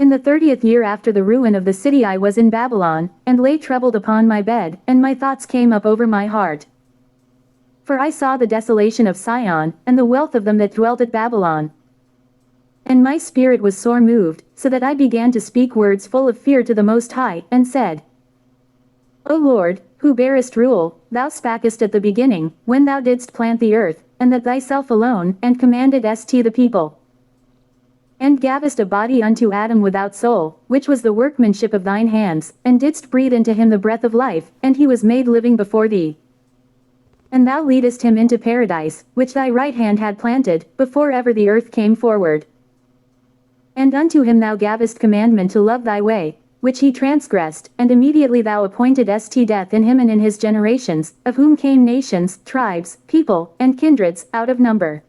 In the 30th year after the ruin of the city I was in Babylon, and lay troubled upon my bed, and my thoughts came up over my heart. For I saw the desolation of Sion, and the wealth of them that dwelt at Babylon. And my spirit was sore moved, so that I began to speak words full of fear to the Most High, and said, O Lord, who bearest rule, thou spakest at the beginning, when thou didst plant the earth, and that thyself alone, and commandedst the people. And gavest a body unto Adam without soul, which was the workmanship of thine hands, and didst breathe into him the breath of life, and he was made living before thee. And thou leadest him into paradise, which thy right hand had planted, before ever the earth came forward. And unto him thou gavest commandment to love thy way, which he transgressed, and immediately thou appointedst death in him and in his generations, of whom came nations, tribes, people, and kindreds, out of number.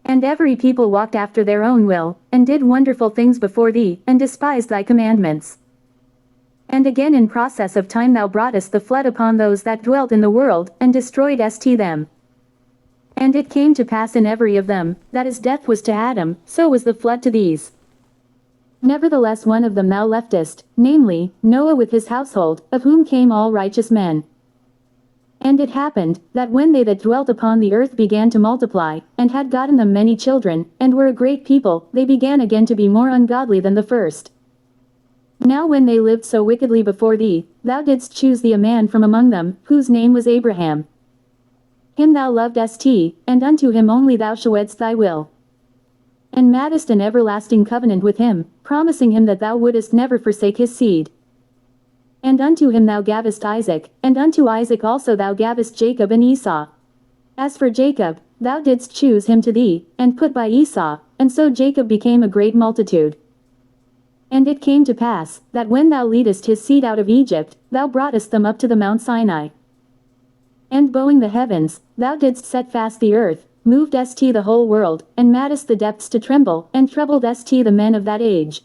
And every people walked after their own will, and did wonderful things before thee, and despised thy commandments. And again in process of time thou broughtest the flood upon those that dwelt in the world, and destroyedst them. And it came to pass in every of them, that as death was to Adam, so was the flood to these. Nevertheless one of them thou leftest, namely, Noah with his household, of whom came all righteous men. And it happened, that when they that dwelt upon the earth began to multiply, and had gotten them many children, and were a great people, they began again to be more ungodly than the first. Now when they lived so wickedly before thee, thou didst choose thee a man from among them, whose name was Abraham. Him thou lovedst, and unto him only thou shewedst thy will. And madest an everlasting covenant with him, promising him that thou wouldest never forsake his seed. And unto him thou gavest Isaac, and unto Isaac also thou gavest Jacob and Esau. As for Jacob, thou didst choose him to thee, and put by Esau, and so Jacob became a great multitude. And it came to pass, that when thou leadest his seed out of Egypt, thou broughtest them up to the Mount Sinai. And bowing the heavens, thou didst set fast the earth, movedst the whole world, and madest the depths to tremble, and troubledst the men of that age.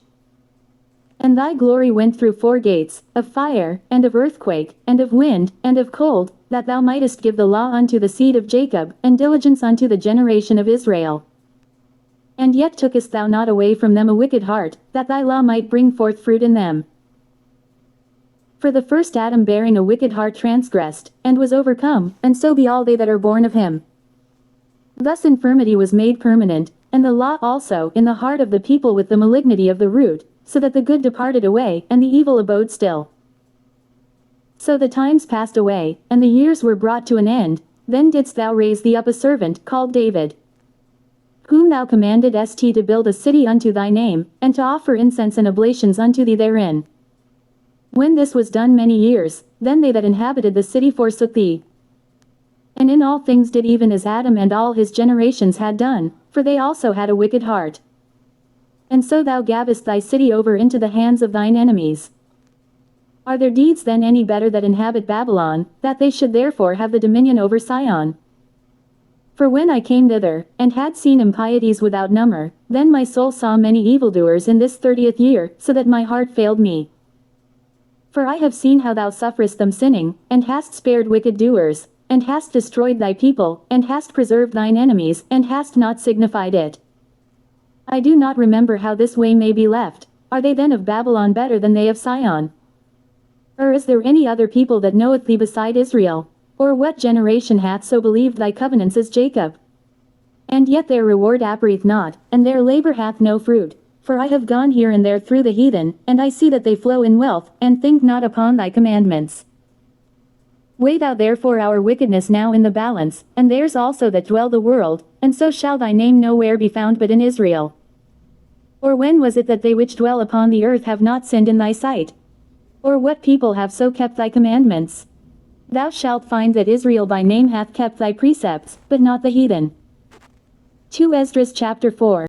And thy glory went through 4 gates, of fire, and of earthquake, and of wind, and of cold, that thou mightest give the law unto the seed of Jacob, and diligence unto the generation of Israel. And yet tookest thou not away from them a wicked heart, that thy law might bring forth fruit in them. For the first Adam bearing a wicked heart transgressed, and was overcome, and so be all they that are born of him. Thus infirmity was made permanent, and the law also in the heart of the people with the malignity of the root, so that the good departed away, and the evil abode still. So the times passed away, and the years were brought to an end. Then didst thou raise thee up a servant called David, whom thou commandedst to build a city unto thy name, and to offer incense and oblations unto thee therein. When this was done many years, then they that inhabited the city forsook thee. And in all things did even as Adam and all his generations had done, for they also had a wicked heart. And so thou gavest thy city over into the hands of thine enemies. Are their deeds then any better that inhabit Babylon, that they should therefore have the dominion over Sion? For when I came thither, and had seen impieties without number, then my soul saw many evildoers in this 30th year, so that my heart failed me. For I have seen how thou sufferest them sinning, and hast spared wicked doers, and hast destroyed thy people, and hast preserved thine enemies, and hast not signified it. I do not remember how this way may be left. Are they then of Babylon better than they of Sion? Or is there any other people that knoweth thee beside Israel? Or what generation hath so believed thy covenants as Jacob? And yet their reward appereth not, and their labor hath no fruit. For I have gone here and there through the heathen, and I see that they flow in wealth, and think not upon thy commandments. Weigh thou therefore our wickedness now in the balance, and theirs also that dwell the world, and so shall thy name nowhere be found but in Israel. Or when was it that they which dwell upon the earth have not sinned in thy sight? Or what people have so kept thy commandments? Thou shalt find that Israel by name hath kept thy precepts, but not the heathen. 2 Esdras chapter 4.